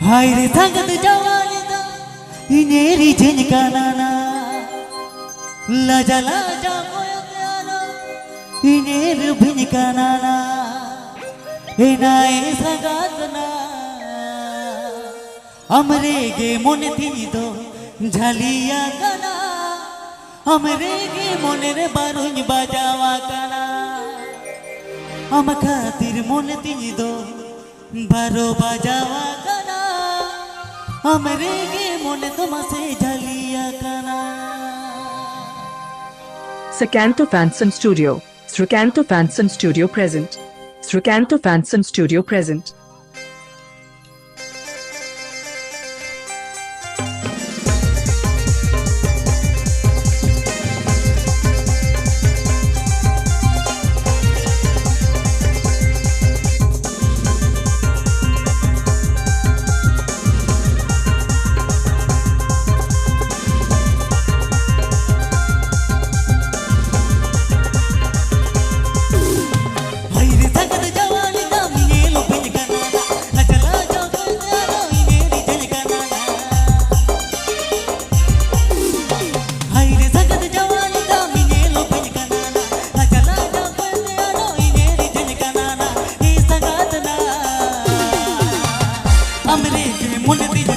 हाय रे संगत जवानी दा इनेरी झिनकाना लाजा लाजा कोया प्यारा इनेर भिनकाना एनाए सगातना अमरे गे मोने थी दो झलिया कना अमरे गे मोने रे बारुኝ बाजावा कना अम खातिर मोने थी दो बारो बाजावा कना अमरे गे मोने तुमसे झलिया कना। Srikanto Fanson Studio. Srikanto Fanson Studio present. Srikanto Fanson Studio present.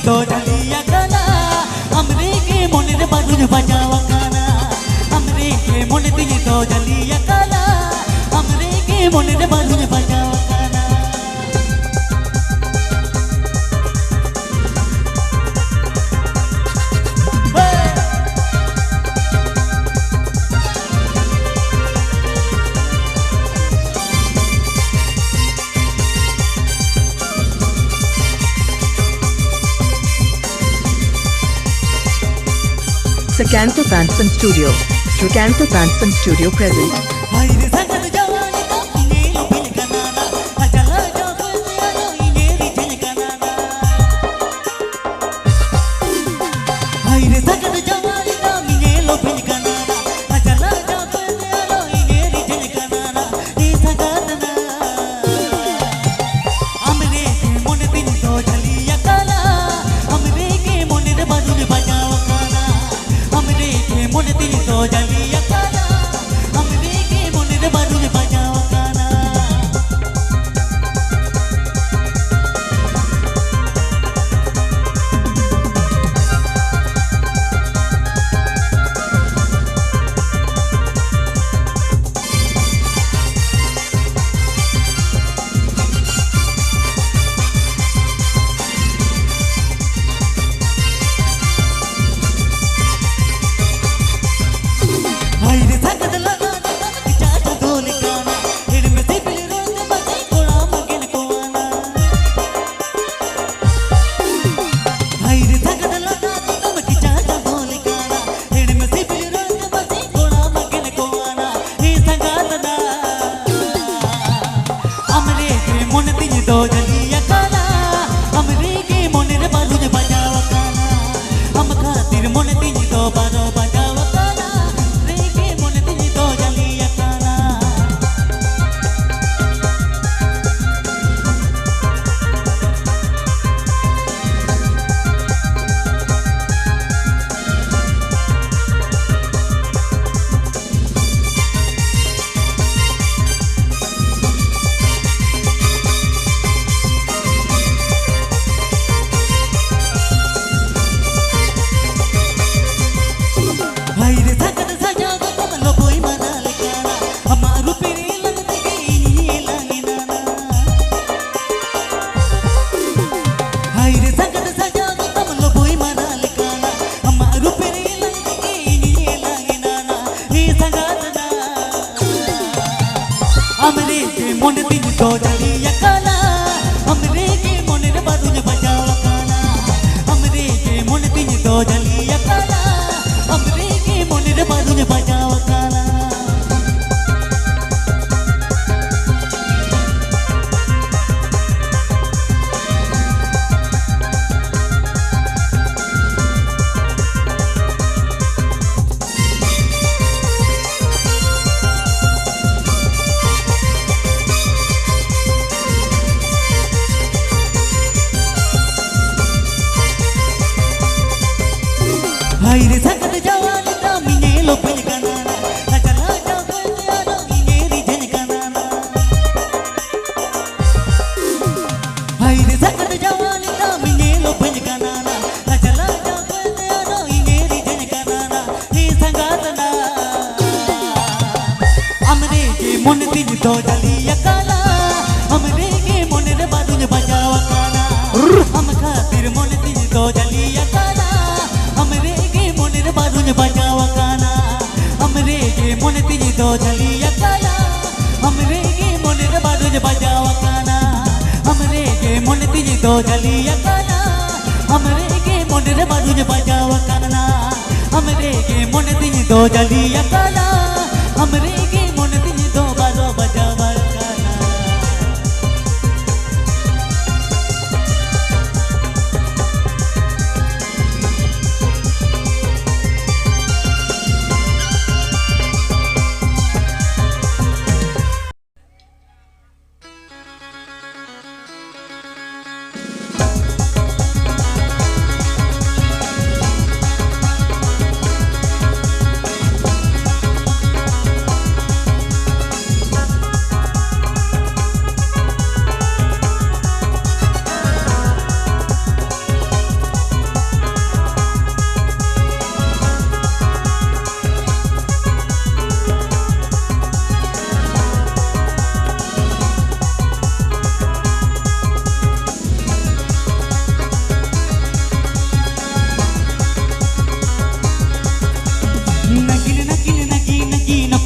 तो झलिया कना हमरे के मोने रे बारुñ बजावा कना हमरे के मोने दिल तो झलिया कना हमरे के मोने रे बारुñ बजावा कना। Srikanto Fanson Studio. Srikanto Fanson Studio present. हाय रे संगत जवानी दा इनेरी भिनकाना लाजा लाजा कोया इनेरी झिनकाना हाय रे संगत जवानी दा इनेलो भिनकाना लाजा लाजा कोया इनेरी झिनकाना ए सगातना हमरे के मोने दिन तो झलिया कना हमरे के मोने रे बारुñ बजावा कना हमरे के मोने दिल तो झलिया कना हमरे के मोने रे बारुñ बजावा कना। हाय रे संगत लगा चाचा ढोल गाना हिड़ में से पिल रोज बजे कोड़ा मगन को आना हाय रे संगत लगा चाचा ढोल गाना हिड़ में से पिल रोज बजे कोड़ा मगन को आना हे संगातना हमरे के मोने दिन तो झलिया कना हमरे के मोने रे बारुñ बजावा कना हम खातिर मोने दिन तो बारो बजावा कना रे के मोने दिन तो झलिया कना। हाय रे संगत सजा दो तुम लो बोई मना लेकाना हमारू पीरी लगते के इन्हीं लागी नाना हाय रे संगत सजा दो तुम लो बोई मना लेकाना हमारू पीरी लगते के इन्हीं लागी नाना हे संगातना हमरे के मोने दिन तो झलिया कना हमरे के मोने रे बारुñ बजावा कना हमरे के मोने दिन तो झलिया कना हमरे के मोने रे बारुñ बजावा कना। के मन तीन तो जलिया काला हमरे के मन रे बादुज बजावा काना हम खातिर मन तीन तो जलिया काला हमरे के मन रे बादुज बजावा काना हमरे के मन तीन तो जलिया काला हमरे के मन रे बादुज बजावा काना हमरे के मन तीन तो जलिया काला हमरे के मन रे बादुज बजावा काना हमरे के मन तीन तो जलिया काला हमरे के मन तीन तो बारो बजावा काना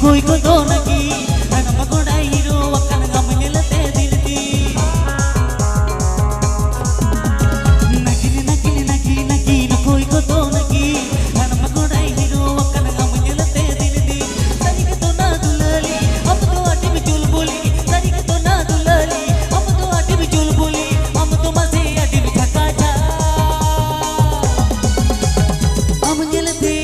कोई को तो नगी नम कोड़ा हीरो वकन गम मिलते दिल दी नगी न कोई को तो नगी नम कोड़ा हीरो वकन गम मिलते दिल दी सरी के तो ना दुलाली हम तो आटी में चुल बोली सरी के तो ना दुलाली हम तो आटी में चुल बोली हम तो मजे आटी में थका जा हम मिलते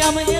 নাম